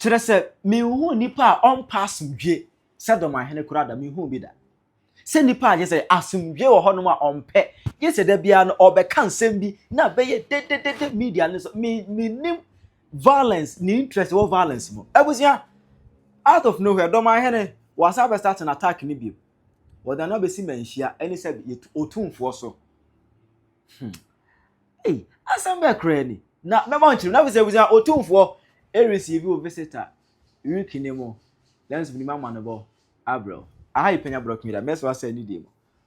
kyerɛ sɛ mehu nipa on pass mdwe sɛ Dormaahene kura da mehu bi da sɛ nipa a yɛ asomdwe wɔ hɔ no ma ɔmpɛ yɛ sɛ da bia no ɔbɛka nsɛm bi na bɛyɛ de media no so nim violence ni interest wɔ violence mu abusia out of nowhere Dormaahene was about start an attack ni bi wɔda na bɛsi manhyia ɛne sɛ Otumfuo so asɛm bɛ kra ni na mɛma nkyerɛ na bɛsɛ abusia Otumfuo receive a visitor Kinemo, lens with Mamma Nabo, Abro. I Penyah broke me that mess was said, Nidim.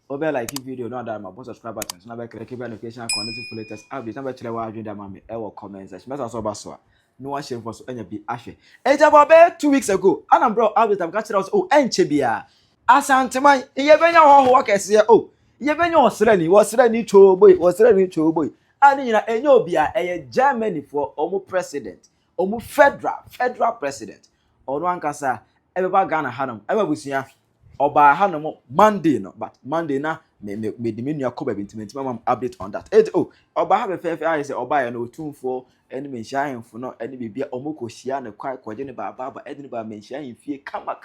Over like video, not that my boss subscribe button, so now keep an occasion connected for latest. I'll be number 3 that mammy, I will comment. As much as Obasoa. No one shame for any be ashe. It's about 2 weeks ago, and I'm bro, I'll be catching us. Oh, and Chibia. Asanteman, you been your workers here. Oh, you been your Sereni, was Sereni Choboy, was Sereni Choboy. And you know, and you'll be a Germany for almost president. Omu federal president ono ankasa ebeba Ghana hanom ebabusia oba hanom Monday no but Monday na me dimenu akoba bintimenti mam update on that oba ha be fefe ayi se oba ya no Otumfuo eni menhia ahemfo no eni bibia omoko hia ne kwai kwaje ne baba eni ba menhia ahemfie kama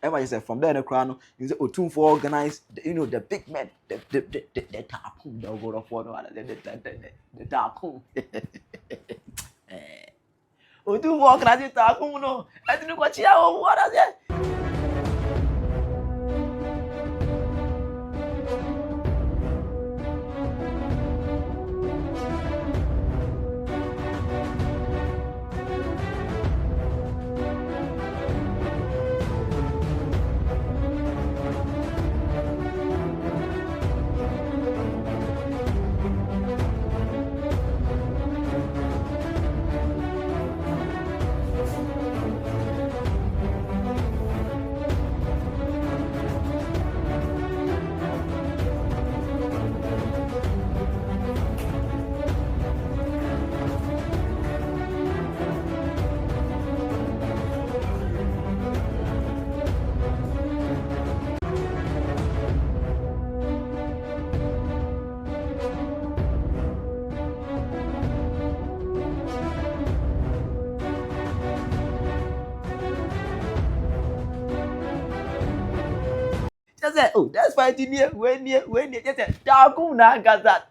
ever you say from there in the crown, you say Otumfuo organize, the big men, the tapum, the go of water, the tapum. Otumfuo organize the tapum, no, I didn't watch you. What is it? say, oh, that's why it's near when you just say, Takum Nagaza,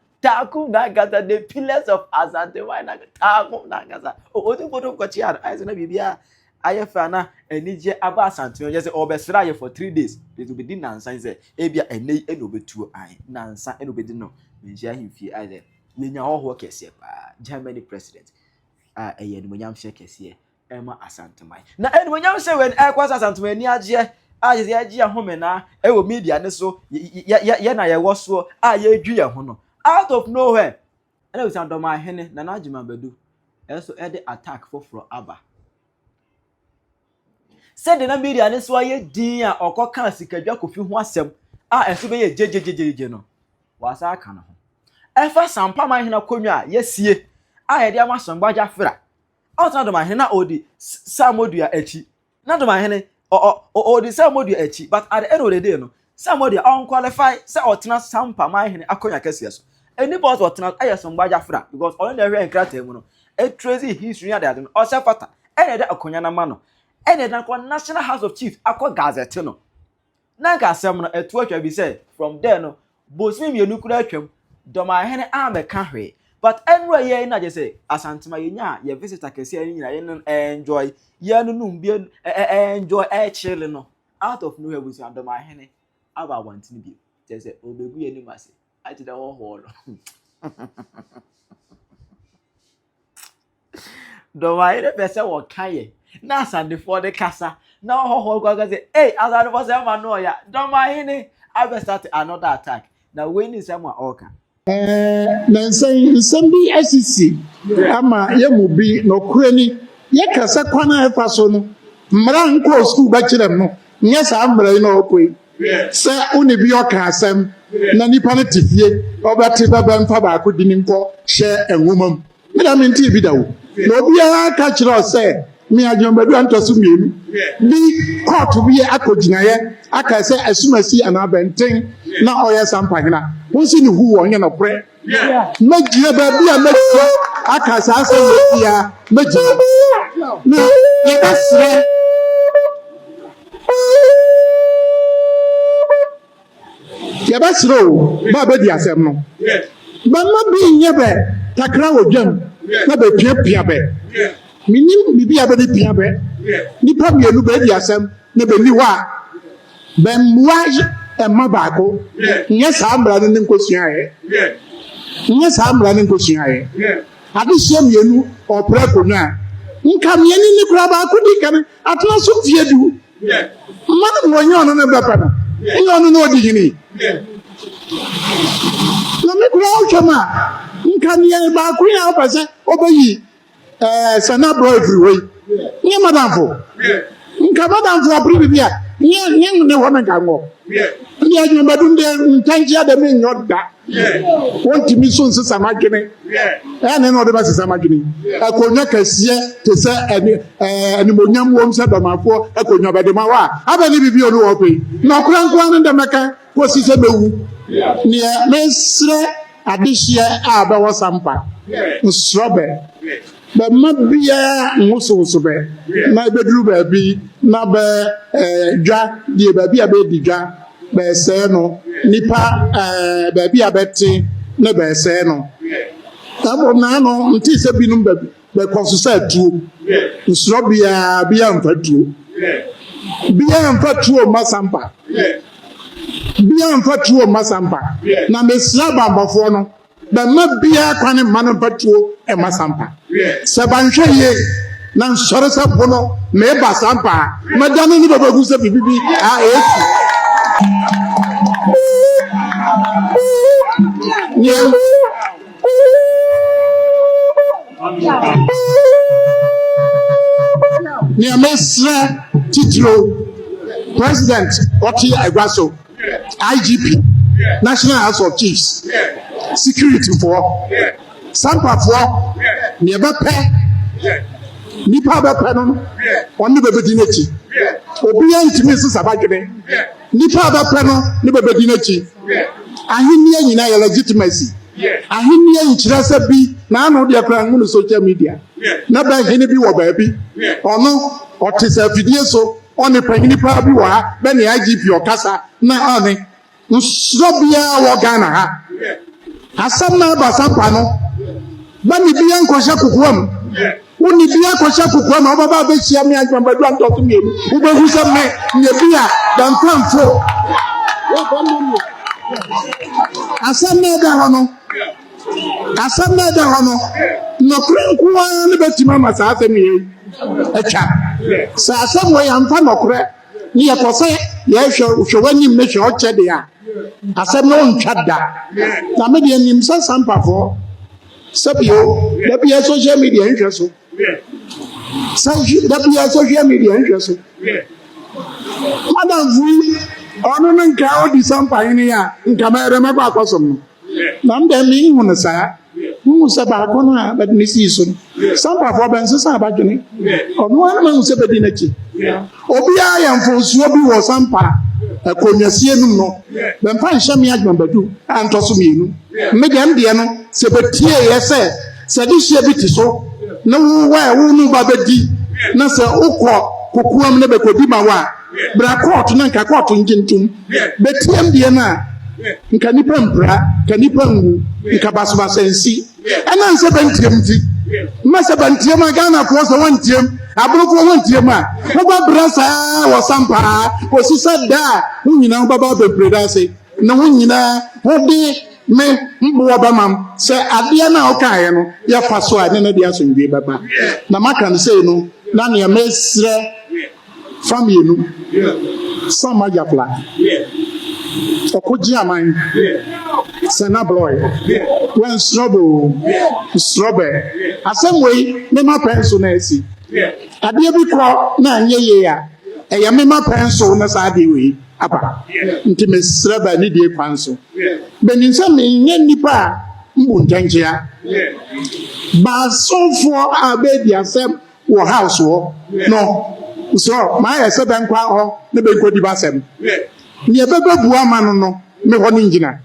the pillars of Asanteman, Takum Nagaza. Oh, Otumfuo Kochiar, I said, Bibia, I have Fana, and Nija Abasanto, just over for 3 days. It will be dinner and signs, Abia and Nay and over 2 eye, Nansa and obey no, Menja him fear either. When your workers, Germany president, a Yam shakes here, Emma Asanteman. Now, and when you say when I was Asanteman, I is the idea home na e wo media ne so ye na ye wo so ye dwuya ho no out of nowhere and we say Dormaahene na na agima badu so e de attack for aba said na media ne so ye din a okoka sikadwa kofi ho asem eso be ye jejejeje no wasa aka no ho e fa sampa man hena konwa ye sie ye de amasongbaja fra out na Dormaahene na odi samodua achi na Dormaahene the same mode echi, but at the end of the day, no, somebody unqualified, say or tina sampa my hen akonya kesias. Any boss or tina aya some bajafra because all the very encrate a crazy history that or sefata, any that akonya na mano, any that National House of Chiefs, akwa gazette no. Nanka semno a twitch be said from there no, boswim your nuclear chum, Dormaahene arme can't. But anyway, yeah, na just say Asanteman ye visitor can see enjoy ye no be enjoy chilling no out of nowhere with Dormaahene about wanting be just say obebu any mase I did the whole Dormaahene person wo kan na sande for the casa now whole go say hey as I was say no ya Dormaahene I start another attack now when is someone oka nsɛm bi asisi ama yɛmu bi no kurani yɛkasa kwana ɛfa so no mmara nkɔ school bɛkyerɛ no nyɛ saa mmara yi na ɔkɔi sɛ one bi ɔka asɛm na nipa no te fie ɔbɛte bɛbɛmfa baako di ne nkɔ hyɛ nwoma mu meda mente bi da wo na obiara ka kyerɛ sɛ me adwumbadu antoso mienu bi court bi akɔgyinaeɛ aka sɛ asumasi anabɛnten na ɔyɛ sampahena wonsi ne hu wɔnyɛ no prɛ magyina baabi a magyina aka saa sɛ wɔsia magyina na yɛbɛserɛ o ba bɛdi asɛm no bɛma bi nyɛ bɛ takra wɔ dwam na bɛpiapia bɛ minim bibi abedi piabe nipa mienu bedi asem na beni wa bemwa emma baako nye saa mbra ne nkosua nye saa mbra ne nkosua ade hye mienu opra konwa nka mieni ni kura baako di kan atena so fie du ma wonye ono ne bapa no nye ono no odi hini na me kura o chama nka mieni baako ya opase obayi sana bro everywhere nye madamfo nka madamfo abri bibia nye ne ho menka ngo nye adwumbadu nde ntanjia de me nyoda wonti mi so nsesa magene ne no de ba sesa magene akonya kasie te se animonyam wom se domafo akonya bade ma wa abani bibia no wo pe na okran ne de meka ko sise mewu ne mesre adehia aba wo sampa nsrobe ba mabia nguso be na beduru ba bi na ba dwa die ba bi abedi dwa ba se no nipa ba bi abeti na ba se no tabo na no nti se binum ba kwaso sa tuo nsoro bia mfatuo bia mfatuo masampa bia mfatuo masampa na mesra bambafo no ba mabia kwane mano mfatuo e masampa Sabanche ye nan sore sa bono me ba sampa madane ni baba gusa bibi esi ni amesra titro president Oti Agwaso IGP National House of Chiefs security for sampa for ni ebe pe nipa be pe no oni be bedi n'echi obi antimi sisa bagene nipa be pe no ni be bedi n'echi ahini anyina ya legitimacy ahini ankyira se bi na ano de akra ngunu social media na ba hini bi wo ba bi ono otisa fidie so ɔne panyin pa bi wɔ ha bɛ ne IGP ɔkasa na ɔne nsoro biara wɔ Ghana ha asɛm na aba sampa no bɛ ne bia nkɔhyɛ kokoam woni bia nkɔhyɛ kokoam ɔbɛba bɛhyia me adwambadu antɔso mmienu wobɛhu sɛ me nyɛ bi a dantamfo asɛm na ɛda hɔ no nɔkora nkoa ne bɛtumi ama saa asɛm yɛ atwa sɛ asɛm wɔ yɛmfa nɔkorɛ ne yɛkɔ sɛ yɛhwɛ w'anim ne hwɛ ɔkyɛ de a asɛm no ɔntwa da na medeɛ nim sɛ sampafoɔ sɛbio da bia social media nhwɛ so da bia social media nhwɛ so madamfo yi ɔno no nka ɔdi sampahene a nka mɛrɛ mɛkɔ akɔsom no na mdɛ mehu no saa hu sɛ baako no a bɛde ne sii so no sampafoɔ bɛnsesa abadwene ɔno ara mahu sɛ bɛdi n'akyi obiara yɛ mfonsuo bi wɔ sampa akonnwasie nom no bɛmfa nhyɛ me adwambadu a ntɔ so mmienu medeɛ no sɛ bɛtie yɛ sɛ de hyia bi te so na wo no ba bɛdi na sɛ wokɔ kokoam na bɛkɔdi ma wo a bra kɔɔto na nka kɔɔto ngentom bɛtiam deɛ no a nka nipa mpira nka nipa nwu nka basabasa nsi ɛna nsɛ bɛntiam nti mma sɛ bɛntiam a Ghanafoɔ sɛ wɔntiam aborɔfoɔ wɔntiam a wobɛ bra saa wɔ sampaa wɔsi sɛ da a wo nyinaa wobɛba bebree da ase na wo nyinaa wode me mboɔ bɛmam sɛ adeɛ no a wokaeɛ no yɛfa so a ne no de asomdwee bɛba na maka no sei no na nea mɛsrɛ fa mmienu Sam Ajapla ɔkɔgye aman sɛna blɔe wɔnsrɔbɛ asɛm wei mema pɛn so na asi adeɛ bi kɔ na anyɛ yie a ɛyɛ mema pɛn so na saa adeɛ wei aba nti mesrɛ ba ne die kwan so bɛnim sɛ menyɛ nnipa a mbu nkyɛnkyea baasɔfoɔ a bɛdi asɛm wɔ house wɔ no so maayɛ sɛ bɛnkɔ hɔ ne bɛnkɔdi basɛm neɛ bɛbɛbua ma no me hɔ no ngyina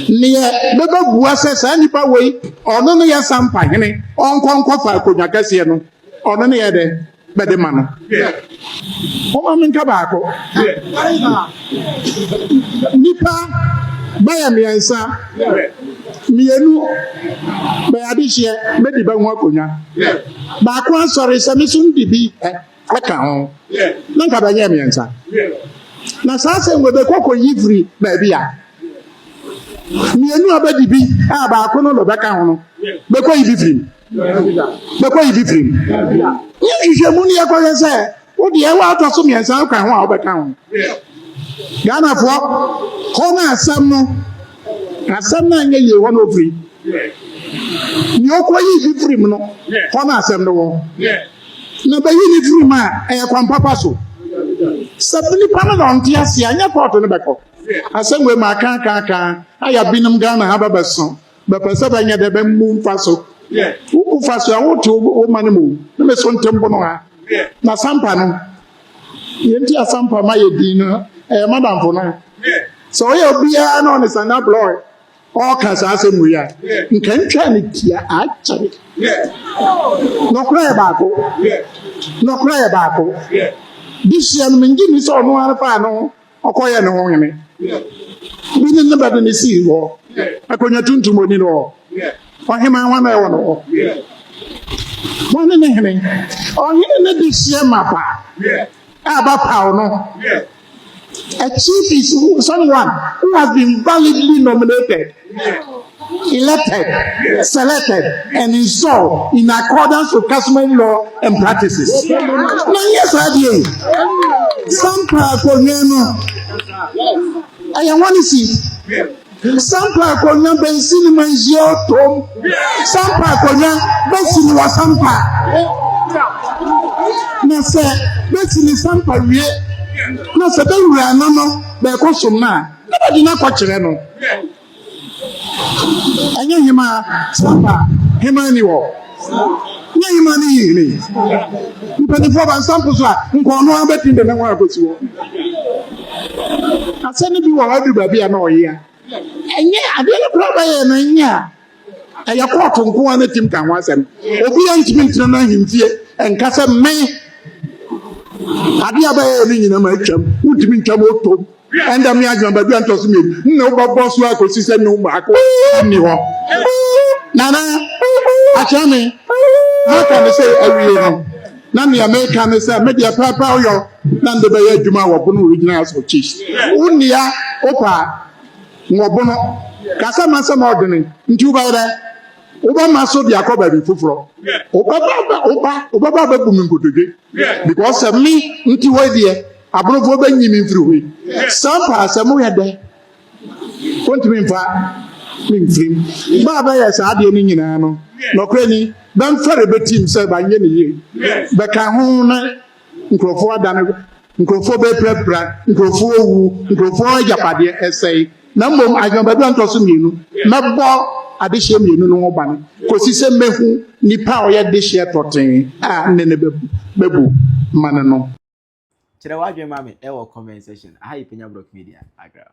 neɛ bɛbɛbua sɛ saa nnipa wei ɔno no yɛ sampahene ɔnkɔnkɔfa akonnwa kɛseɛ no ɔno no yɛ dɛ bɛde ma no ɔma menka baako nnipa bɛyɛ mmiɛnsa mmienu bɛyɛ adehyeɛ bɛdi bɛho akonnwa baako asɔre sɛ me so ndi bi aka ho na nka bɛnyɛ mmiɛnsa na saa sɛ bɛkɔkɔ yi firi baabi a mmienu a bɛdi bi a baako no lɔbɛka ho no bɛkɔ yi bi firim nyɛ hwehwɛmu ne yɛkɔyɛ sɛ wodeɛ ɛwɔ atɔ so mmiɛnsa woka ho a wobɛka ho Ghanafoɔ hɔ no asɛm no anyɛ yie hɔ no ofiri nea ɔkɔ yi bi firim no hɔ no asɛm no wɔ na bɛyi ne firim a ɛyɛ kwan papa so sɛ nipa no na ɔnte ase a nyɛ kɔɔto no bɛkɔ asɛm wei ma aka ayɛ binom Ghana ha bɛbɛso bɛpɛ sɛ bɛnyɛ dɛ bɛmmu mfa so woku fa so a wote wo ma no mu na mɛso ntembo no ha na sampa no yɛnti asampa ma yɛ din no ɛyɛ madamfo no sɛ ɔyɛ obiara na ɔne sanda blɔe ɔka saa asɛm wei a nka ntwa ne tia akyɛre nɔkora yɛ baako dihyeɛ no mengye ni sɛ ɔno ara paa no ɔkɔyɛ ne ho hene bi ne bɛde ne sii hɔ akonnwa tuntum oni no hɔ ɔhema hɔ na ɛwɔ no hɔ wɔne ne hene ɔhene ne dihyeɛ mapa a bapaw no a chief is someone who has been validly nominated, elected, selected, and installed in accordance with customary law and practices. Now, yes, I do. Some people, I want to see. Some people, Bensini Manhyia Tom. Some people, Bensini Wasampa. Now, sir, Bensini Sampa. Na sɛ bɛwura no no bɛɛkɔ som no a na bɛde no akɔkyerɛ no ɛnyɛ hema sampa hema ni wɔ nyɛ hema no yihene mpanimfoɔ bansampo so a nkɔɔno a bɛtim de ne ho akɔsi hɔ asɛ no bi wɔ hɔ adu baabi a na ɔyɛ a ɛnyɛ adeɛ no kora bɛyɛ no nyɛ a ɛyɛ kɔɔto nko a na tim ka ho asɛm obi a ntumi ntena no ahemfie ɛnka sɛ me Ade abaye ni nyina ma atwam utimi ntwam otom enda me adwuma ba bi anto so me na wo babo so akosi se no ma ako ni ho nana achame maka ne say awie no na me America ne say media papa yo na ndo ba ya adwuma wo bono original so cheese unia opa ngobono kasa masama odene nti uba ora oba maso di akoba bi fufuro oba ba bu mi nkotoje because me nti we die abrofo ba nyimi mfiri we sampa asemo ye de konti mi mfa mi mfiri ba ya sa ade ni nyina no nokre ni ban fere betim se ba nye ni ye be ka ho na nkrofo adane nkrofo be prepra nkrofo owu nkrofo ajapade esei na mbom ajamba bi anto so mienu mebo adehye mienu no ba ne kosi se mehu nipa oye dehye toten a nene bebu mane no Chira wadwe mame e wo comment section. Aha Penyah Block Media agra.